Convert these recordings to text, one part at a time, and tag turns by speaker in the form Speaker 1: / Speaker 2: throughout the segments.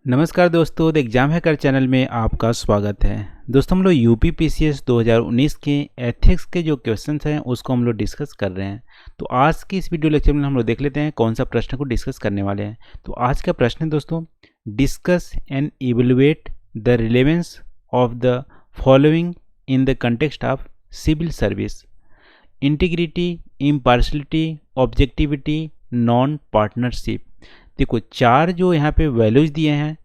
Speaker 1: नमस्कार दोस्तों, the exam hacker channel में आपका स्वागत है। दोस्तों, हम लोग यूपी पीसीएस 2019 के एथिक्स के जो क्वेश्चंस हैं उसको हम लोग डिस्कस कर रहे हैं। तो आज की इस वीडियो लेक्चर में हम लोग देख लेते हैं कौन सा प्रश्न को डिस्कस करने वाले हैं। तो आज का प्रश्न है दोस्तों, discuss and evaluate the relevance of the following in the context of civil service: integrity, impartiality, objectivity, non partnership. देखो, चार जो यहाँ पे वैल्यूज दिए हैं,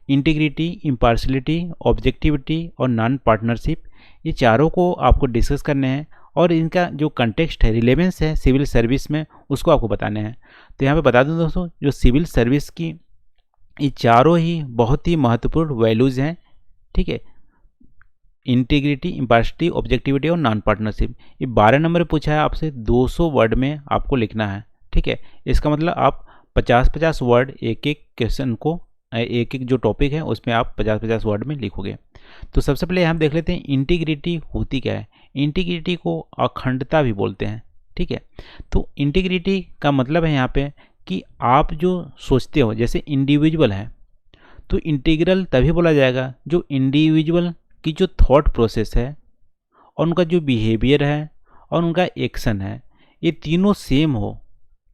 Speaker 1: इंटीग्रिटी, इम्पार्शलिटी, ऑब्जेक्टिविटी और नॉन पार्टनरशिप, ये चारों को आपको डिस्कस करने हैं और इनका जो कंटेक्स्ट है, रिलेवेंस है सिविल सर्विस में, उसको आपको बताने हैं। तो यहाँ पे बता दूं दोस्तों, जो सिविल सर्विस की ये चारों ही बहुत ही महत्वपूर्ण वैल्यूज हैं। ठीक है, इंटीग्रिटी, इम्पार्शलिटी, ऑब्जेक्टिविटी और नॉन पार्टनरशिप। ये 12 नंबर पूछा है आपसे, 200 वर्ड में आपको लिखना है। ठीक है, इसका मतलब आप 50-50 वर्ड एक एक क्वेश्चन को, एक एक जो टॉपिक है उसमें आप 50-50 वर्ड में लिखोगे। तो सबसे पहले हम देख लेते हैं इंटीग्रिटी होती क्या है। इंटीग्रिटी को अखंडता भी बोलते हैं। ठीक है, तो इंटीग्रिटी का मतलब है यहाँ पे कि आप जो सोचते हो, जैसे इंडिविजुअल है तो इंटीग्रल तभी बोला जाएगा जो इंडिविजुअल की जो थॉट प्रोसेस है और उनका जो बिहेवियर है और उनका एक्शन है, ये तीनों सेम हो।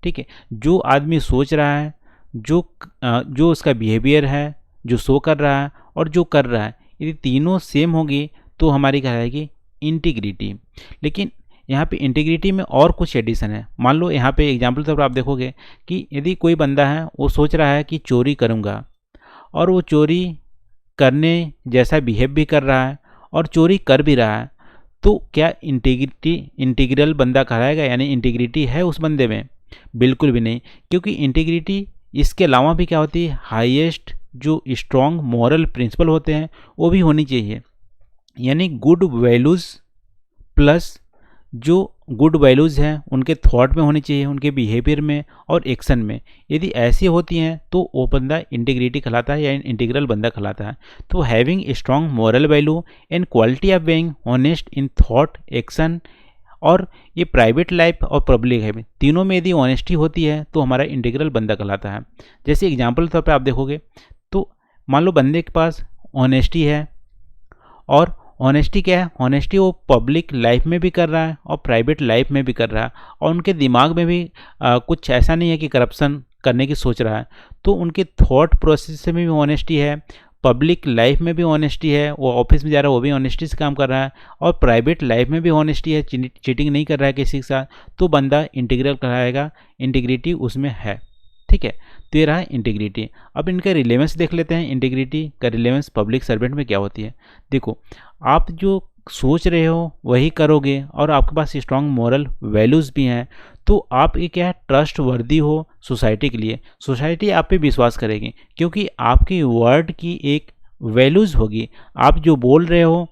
Speaker 1: ठीक है, जो आदमी सोच रहा है, जो उसका बिहेवियर है, जो शो कर रहा है और जो कर रहा है, यदि तीनों सेम होगी तो हमारी कहलाएगी इंटीग्रिटी। लेकिन यहाँ पे इंटीग्रिटी में और कुछ एडिशन है। मान लो यहाँ पे एग्जाम्पल तौर पर आप देखोगे कि यदि कोई बंदा है, वो सोच रहा है कि चोरी करूँगा और वो चोरी करने जैसा बिहेव भी कर रहा है और चोरी कर भी रहा है, तो क्या इंटीग्रल बंदा कहलाएगा, यानी इंटीग्रिटी है उस बंदे में? बिल्कुल भी नहीं, क्योंकि इंटीग्रिटी इसके अलावा भी क्या होती है, हाईएस्ट जो स्ट्रॉन्ग मॉरल प्रिंसिपल होते हैं वो भी होनी चाहिए। यानी गुड वैल्यूज़ प्लस जो गुड वैल्यूज़ हैं उनके थॉट में होनी चाहिए, उनके बिहेवियर में और एक्शन में। यदि ऐसी होती हैं तो वो बंदा इंटीग्रिटी कहलाता है या इंटीग्रल बंदा कहलाता है। तो having strong moral value and quality of being honest in thought, action, और ये प्राइवेट लाइफ और पब्लिक लाइफ तीनों में यदि ऑनेस्टी होती है तो हमारा इंटीग्रल बंदा कहलाता है। जैसे एग्जांपल तौर पे आप देखोगे तो मान लो बंदे के पास ऑनेस्टी है, और ऑनेस्टी क्या है, ऑनेस्टी वो पब्लिक लाइफ में भी कर रहा है और प्राइवेट लाइफ में भी कर रहा है, और उनके दिमाग में भी कुछ ऐसा नहीं है कि करप्शन करने की सोच रहा है। तो उनके थॉट प्रोसेस में भी ऑनेस्टी है, पब्लिक लाइफ में भी ऑनेस्टी है, वो ऑफिस में जा रहा है वो भी ऑनेस्टी से काम कर रहा है, और प्राइवेट लाइफ में भी ऑनेस्टी है, चीटिंग नहीं कर रहा है किसी के साथ, तो बंदा इंटीग्रल कहलाएगा, इंटीग्रिटी उसमें है। ठीक है, तो ये रहा इंटीग्रिटी। अब इनका रिलेवेंस देख लेते हैं। इंटीग्रिटी का रिलेवेंस पब्लिक सर्वेंट में क्या होती है। देखो, आप जो सोच रहे हो वही करोगे और आपके पास स्ट्रॉन्ग मॉरल वैल्यूज़ भी हैं, तो आप ये क्या है, ट्रस्ट वर्दी हो सोसाइटी के लिए। सोसाइटी आप पे विश्वास करेगी क्योंकि आपकी वर्ड की एक वैल्यूज़ होगी। आप जो बोल रहे हो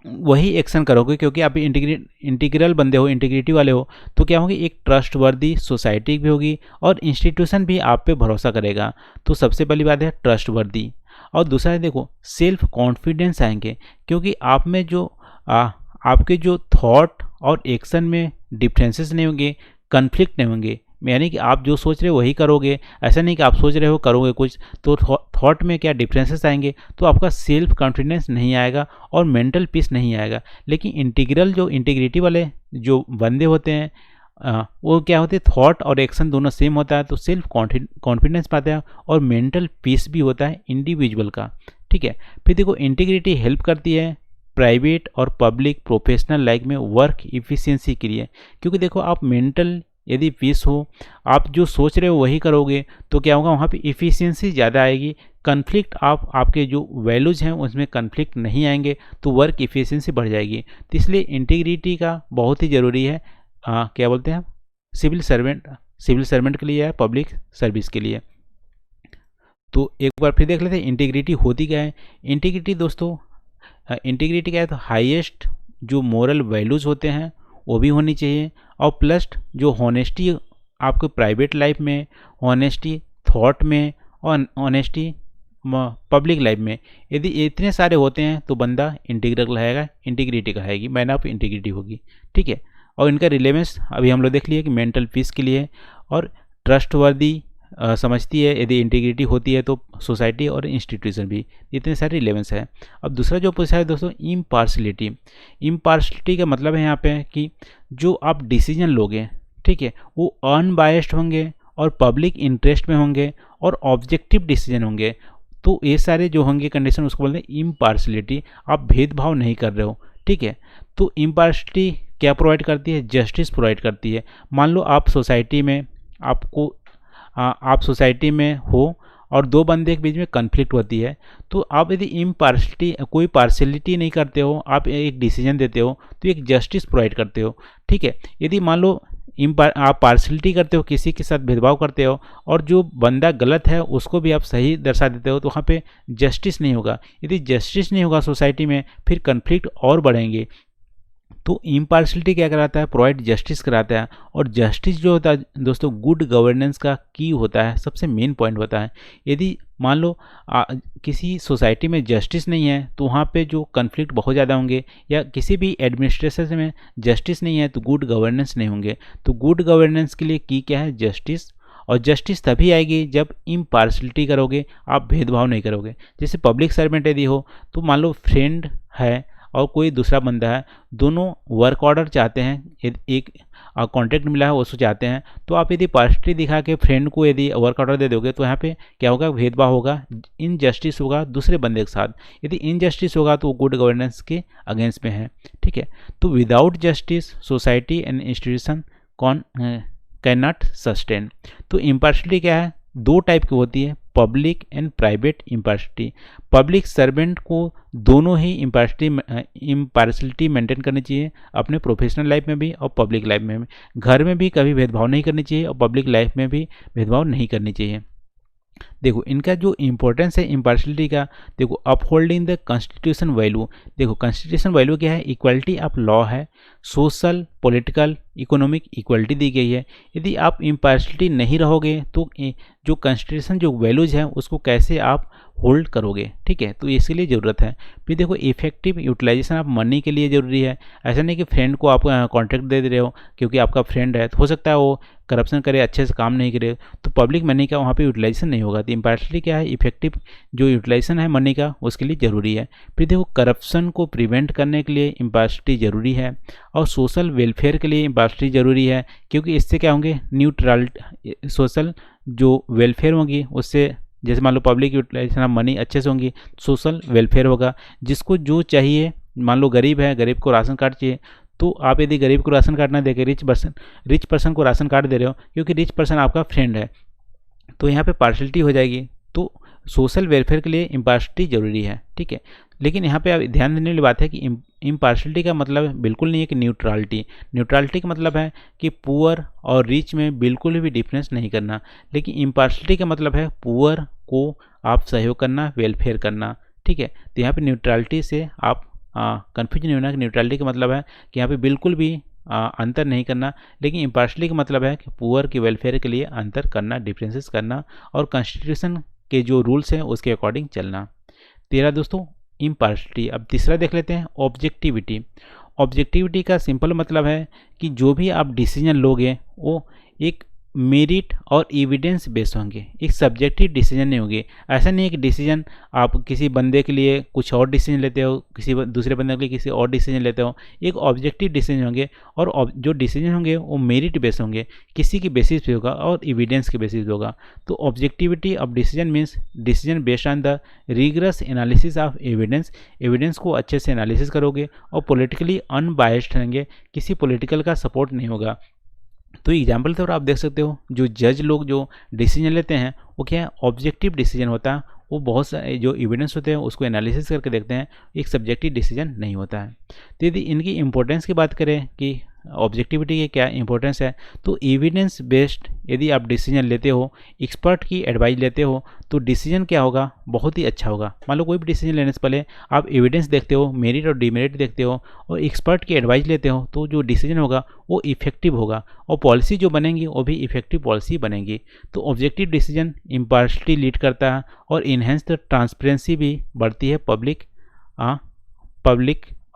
Speaker 1: वही एक्शन करोगे, क्योंकि आप इंटीग्रल बंदे हो, इंटीग्रिटी वाले हो, तो क्या होगी, एक ट्रस्ट वर्दी सोसाइटी भी होगी और इंस्टीट्यूशन भी आप पे भरोसा करेगा। तो सबसे पहली बात है ट्रस्ट वर्दी। और दूसरा है, देखो, सेल्फ कॉन्फिडेंस आएंगे, क्योंकि आप में जो आपके जो थॉट और एक्शन में डिफरेंसेस नहीं होंगे, कन्फ्लिक्ट नहीं होंगे। यानी कि आप जो सोच रहे हो वही करोगे, ऐसा नहीं कि आप सोच रहे हो करोगे कुछ, तो थॉट में क्या डिफरेंसेस आएंगे, तो आपका सेल्फ कॉन्फिडेंस नहीं आएगा और मेंटल पीस नहीं आएगा। लेकिन इंटीग्रल जो इंटीग्रिटी वाले जो बंदे होते हैं वो क्या होते हैं, थॉट और एक्शन दोनों सेम होता है, तो सेल्फ कॉन्फिडेंस पाते हैं और मेंटल पीस भी होता है इंडिविजुअल का। ठीक है, फिर देखो, इंटीग्रिटी हेल्प करती है प्राइवेट और पब्लिक प्रोफेशनल लाइफ में वर्क इफिशिएंसी के लिए, क्योंकि देखो, आप मेंटल यदि पीस हो, आप जो सोच रहे हो वही करोगे, तो क्या होगा, वहाँ पे इफ़िशियंसी ज़्यादा आएगी। कन्फ्लिक्ट आपके जो वैल्यूज़ हैं उसमें कन्फ्लिक्ट नहीं आएंगे, तो वर्क इफ़िशियंसी बढ़ जाएगी। तो इसलिए इंटीग्रिटी का बहुत ही ज़रूरी है, क्या बोलते हैं, सिविल सर्वेंट के लिए या पब्लिक सर्विस के लिए। तो एक बार फिर देख लेते हैं इंटीग्रिटी होती क्या है। इंटीग्रिटी दोस्तों, इंटीग्रिटी क्या है, तो हाईएस्ट जो मोरल वैल्यूज़ होते हैं वो भी होनी चाहिए, और प्लस जो हॉनेस्टी आपको प्राइवेट लाइफ में, हॉनेस्टी थॉट में और ऑनेस्टी पब्लिक लाइफ में, यदि इतने सारे होते हैं तो बंदा इंटीग्रल कहलाएगा, इंटीग्रिटी कहेगी, मैन ऑफ इंटीग्रिटी होगी। ठीक है, और इनका रिलेवेंस अभी हम लोग देख लिए कि मेंटल पीस के लिए और ट्रस्टवर्दी समझती है, यदि इंटीग्रिटी होती है तो सोसाइटी और इंस्टीट्यूशन भी, इतने सारे रिलेवेंस है। अब दूसरा जो पूछा है दोस्तों, इम्पार्शलिटी। इम्पार्शलिटी का मतलब है यहाँ पे कि जो आप डिसीजन लोगे, ठीक है, वो अनबायस्ड होंगे और पब्लिक इंटरेस्ट में होंगे और ऑब्जेक्टिव डिसीजन होंगे। तो ये सारे जो होंगे कंडीशन उसको बोलते हैं इम्पार्शलिटी। आप भेदभाव नहीं कर रहे हो, ठीक है। तो इम्पार्शलिटी क्या प्रोवाइड करती है? जस्टिस प्रोवाइड करती है। मान लो आप सोसाइटी में आप सोसाइटी में हो और दो बंदे के बीच में कन्फ्लिक्ट होती है, तो आप यदि इम्पार्शलिटी कोई पार्शलिटी नहीं करते हो, आप एक डिसीजन देते हो तो एक जस्टिस प्रोवाइड करते हो, ठीक है। यदि मान लो आप पार्शलिटी करते हो, किसी के साथ भेदभाव करते हो और जो बंदा गलत है उसको भी आप सही दर्शा देते हो, तो वहाँ पे जस्टिस नहीं होगा। यदि जस्टिस नहीं होगा सोसाइटी में, फिर कन्फ्लिक्ट और बढ़ेंगे। तो इम्पार्शलिटी क्या कराता है? प्रोवाइड जस्टिस कराता है। और जस्टिस जो होता है दोस्तों, गुड गवर्नेंस का की होता है, सबसे मेन पॉइंट होता है। यदि मान लो किसी सोसाइटी में जस्टिस नहीं है तो वहाँ पे जो कन्फ्लिक्ट बहुत ज़्यादा होंगे, या किसी भी एडमिनिस्ट्रेशन में जस्टिस नहीं है तो गुड गवर्नेंस नहीं होंगे। तो गुड गवर्नेंस के लिए की क्या है? जस्टिस। और जस्टिस तभी आएगी जब इम्पार्शलिटी करोगे, आप भेदभाव नहीं करोगे। जैसे पब्लिक सर्वेंट यदि हो, तो मान लो फ्रेंड है और कोई दूसरा बंदा है, दोनों वर्क ऑर्डर चाहते हैं, एक कॉन्ट्रैक्ट मिला है उसको चाहते हैं, तो आप यदि पार्शलिटी दिखा के फ्रेंड को यदि वर्क ऑर्डर दे दोगे तो यहाँ पे क्या होगा? भेदभाव होगा, इनजस्टिस होगा दूसरे बंदे के साथ। यदि इनजस्टिस होगा तो गुड गवर्नेंस के अगेंस्ट में है, ठीक है। तो without justice society and institution can not sustain. तो इम्पार्शलिटी क्या है? दो टाइप की होती है, public and private impartiality. Public servant को दोनों ही इम्पार्शलिटी मेंटेन करनी चाहिए, अपने प्रोफेशनल लाइफ में भी और पब्लिक लाइफ में भी। घर में भी कभी भेदभाव नहीं करनी चाहिए और पब्लिक लाइफ में भी भेदभाव नहीं करनी चाहिए। देखो इनका जो इम्पोर्टेंस है इम्पार्शलिटी का, देखो अपहोल्डिंग द कॉन्स्टिट्यूशन वैल्यू। देखो कॉन्स्टिट्यूशन वैल्यू क्या है? इक्वलिटी ऑफ लॉ है, सोशल पॉलिटिकल इकोनॉमिक इक्वलिटी दी गई है। यदि आप इम्पार्शलिटी नहीं रहोगे तो जो कॉन्स्टिट्यूशन जो वैल्यूज हैं उसको कैसे आप होल्ड करोगे, ठीक है। तो इसके लिए ज़रूरत है। फिर देखो इफेक्टिव यूटिलाइजेशन ऑफ मनी के लिए ज़रूरी है। ऐसा नहीं कि फ्रेंड को आप कॉन्ट्रैक्ट दे रहे हो क्योंकि आपका फ्रेंड है, तो हो सकता है वो करप्शन करे, अच्छे से काम नहीं करे, तो पब्लिक मनी का वहाँ पे यूटिलाइजेशन नहीं होगा। तो इम्पार्शलिटी क्या है? इफेक्टिव जो यूटिलाइजेशन है मनी का उसके लिए ज़रूरी है। फिर देखो करप्शन को प्रिवेंट करने के लिए इम्पार्शलिटी ज़रूरी है और सोशल वेलफेयर के लिए इम्पार्शलिटी ज़रूरी है, क्योंकि इससे क्या होंगे? न्यूट्रलिटी, सोशल जो वेलफेयर होगी उससे, जैसे मान लो पब्लिक यूटिलाइजेशन ऑफ मनी अच्छे से होंगी, सोशल वेलफेयर होगा। जिसको जो चाहिए, मान लो गरीब है, गरीब को राशन कार्ड चाहिए, तो आप यदि गरीब को राशन कार्ड ना देके रिच पर्सन को राशन कार्ड दे रहे हो क्योंकि रिच पर्सन आपका फ्रेंड है, तो यहाँ पे पार्शलिटी हो जाएगी। तो सोशल वेलफेयर के लिए इम्पार्शलिटी जरूरी है, ठीक है। लेकिन यहाँ पे आप ध्यान देने वाली बात है कि इम्पार्शलिटी का मतलब बिल्कुल नहीं है कि न्यूट्रलिटी। न्यूट्रलिटी का मतलब है कि पुअर और रिच में बिल्कुल भी डिफरेंस नहीं करना, लेकिन इम्पार्शलिटी का मतलब है पुअर को आप सहयोग करना, वेलफेयर करना, ठीक है। तो यहाँ पे न्यूट्रलिटी से आप कन्फ्यूजन नहीं होना कि न्यूट्रलिटी का मतलब है कि यहाँ पे बिल्कुल भी अंतर नहीं करना, लेकिन इम्पार्शलिटी का मतलब है कि पुअर के वेलफेयर के लिए अंतर करना, डिफरेंसेस करना और कॉन्स्टिट्यूशन के जो रूल्स हैं उसके अकॉर्डिंग चलना। तेरा दोस्तों इम्पार्शलिटी। अब तीसरा देख लेते हैं, ऑब्जेक्टिविटी। ऑब्जेक्टिविटी का सिंपल मतलब है कि जो भी आप डिसीजन लोगे वो एक मेरिट और एविडेंस बेस होंगे, एक सब्जेक्टिव डिसीजन नहीं होंगे। ऐसा नहीं है कि डिसीजन आप किसी बंदे के लिए कुछ और डिसीजन लेते हो, किसी दूसरे बंदे के लिए किसी और डिसीजन लेते हो। एक ऑब्जेक्टिव डिसीजन होंगे और जो डिसीजन होंगे वो मेरिट बेस होंगे, किसी की बेसिस पे होगा और एविडेंस के बेसिस पे होगा। तो objectivity of decision means decision based on the rigorous analysis of evidence. Evidence को अच्छे से एनालिसिस करोगे और पॉलिटिकली अनबायस्ड रहेंगे, किसी पॉलिटिकल का सपोर्ट नहीं होगा। तो एग्जाम्पल के तौर आप देख सकते हो, जो जज लोग जो डिसीजन लेते हैं वो क्या है? ऑब्जेक्टिव डिसीजन होता है। वो बहुत सारे जो एविडेंस होते हैं उसको एनालिसिस करके देखते हैं, एक सब्जेक्टिव डिसीजन नहीं होता है। तो यदि इनकी इंपॉर्टेंस की बात करें कि ऑब्जेक्टिविटी की क्या इंपॉर्टेंस है, तो एविडेंस बेस्ड यदि आप डिसीजन लेते हो, एक्सपर्ट की एडवाइस लेते हो, तो डिसीजन क्या होगा? बहुत ही अच्छा होगा। मान लो कोई भी डिसीजन लेने से पहले आप एविडेंस देखते हो, मेरिट और डिमेरिट देखते हो और एक्सपर्ट की एडवाइस लेते हो, तो जो डिसीजन होगा वो इफेक्टिव होगा और पॉलिसी जो बनेंगी वो भी इफेक्टिव पॉलिसी बनेंगी। तो ऑब्जेक्टिव डिसीजन इम्पार्शलिटी लीड करता है और इन्हेंस द ट्रांसपेरेंसी भी बढ़ती है पब्लिक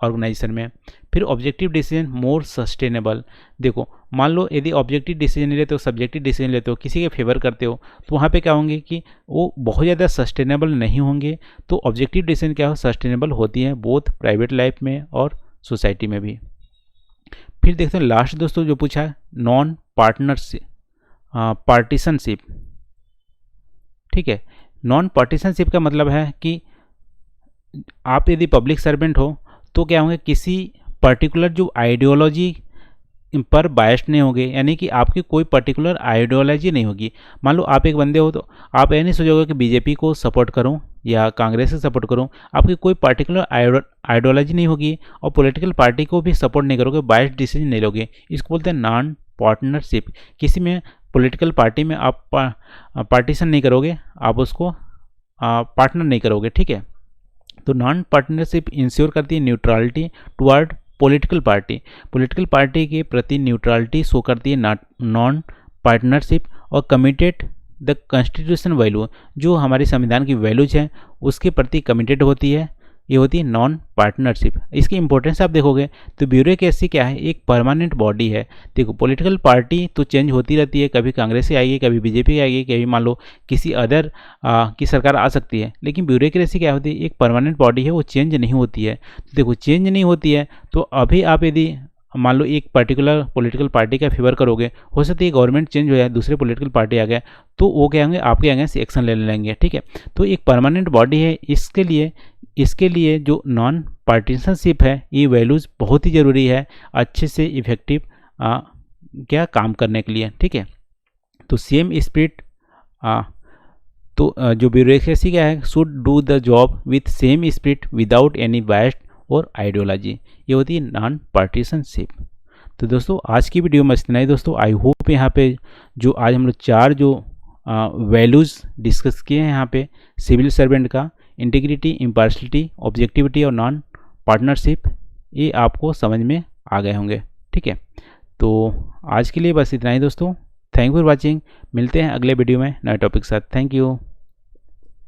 Speaker 1: ऑर्गेनाइजेशन में। फिर ऑब्जेक्टिव डिसीजन मोर सस्टेनेबल। देखो मान लो यदि ऑब्जेक्टिव डिसीजन लेते हो, सब्जेक्टिव डिसीजन लेते हो, किसी के फेवर करते हो, तो वहाँ पे क्या होंगे कि वो बहुत ज़्यादा सस्टेनेबल नहीं होंगे। तो ऑब्जेक्टिव डिसीजन क्या हो, सस्टेनेबल होती हैं बोथ प्राइवेट लाइफ में और सोसाइटी में भी। फिर देखते हैं लास्ट दोस्तों जो पूछा है, नॉन पार्टनरशिप पार्टीशनशिप। ठीक है, नॉन पार्टीशनशिप का मतलब है कि आप यदि पब्लिक सर्वेंट हो तो क्या होंगे, किसी पर्टिकुलर जो आइडियोलॉजी पर बायस्ड नहीं होंगे, यानी कि आपकी कोई पर्टिकुलर आइडियोलॉजी नहीं होगी। मान लो आप एक बंदे हो तो आप ये नहीं सोचोगे कि बीजेपी को सपोर्ट करूं या कांग्रेस से सपोर्ट करूं, आपकी कोई पर्टिकुलर आइडियोलॉजी नहीं होगी और पॉलिटिकल पार्टी को भी सपोर्ट नहीं करोगे, बायस्ड डिसीजन नहीं लोगे। इसको बोलते हैं नॉन पार्टनरशिप। किसी में पॉलिटिकल पार्टी में आप पार्टीशन नहीं करोगे, आप उसको पार्टनर नहीं करोगे। ठीक है, तो नॉन पार्टनरशिप इंश्योर करती है न्यूट्रलिटी टुवर्ड पॉलिटिकल पार्टी के प्रति न्यूट्रलिटी शो करती है नॉन पार्टनरशिप, और कमिटेड द कॉन्स्टिट्यूशन वैल्यू, जो हमारे संविधान की वैल्यूज हैं उसके प्रति कमिटेड होती है, ये होती है नॉन पार्टनरशिप। इसकी इंपॉर्टेंस आप देखोगे तो ब्यूरोक्रेसी क्या है, एक परमानेंट बॉडी है। देखो पॉलिटिकल पार्टी तो चेंज होती रहती है, कभी कांग्रेस से आएगी, कभी बीजेपी आएगी, कभी मान लो किसी अदर की सरकार आ सकती है, लेकिन ब्यूरोक्रेसी क्या होती है, एक परमानेंट बॉडी है, वो चेंज नहीं होती है। तो देखो चेंज नहीं होती है तो अभी आप यदि मान लो एक पर्टिकुलर पॉलिटिकल पार्टी का फेवर करोगे, हो सकती है गवर्नमेंट चेंज हो जाए, दूसरे पॉलिटिकल पार्टी आ गया तो वो क्या होंगे, आपके अगेंस्ट एक्शन ले लेंगे। ठीक है, तो एक परमानेंट बॉडी है, इसके लिए जो नॉन पार्टीशनशिप है, ये वैल्यूज़ बहुत ही ज़रूरी है अच्छे से इफेक्टिव क्या काम करने के लिए। ठीक है, तो सेम स्पिरिट जो ब्यूरोक्रेसी क्या है, should do the job with same spirit without any biased और आइडियोलॉजी, ये होती है नॉन पार्टीशनशिप। तो दोस्तों आज की वीडियो में इतना ही दोस्तों। आई होप यहाँ पे जो आज हम लोग 4 जो वैल्यूज़ डिस्कस किए हैं यहाँ पे सिविल सर्वेंट का, इंटीग्रिटी, इम्पार्शलिटी, ऑब्जेक्टिविटी और नॉन पार्टनरशिप, ये आपको समझ में आ गए होंगे। ठीक है, तो आज के लिए बस इतना ही दोस्तों। Thank you for watching. मिलते हैं अगले वीडियो में नए टॉपिक के साथ। Thank you.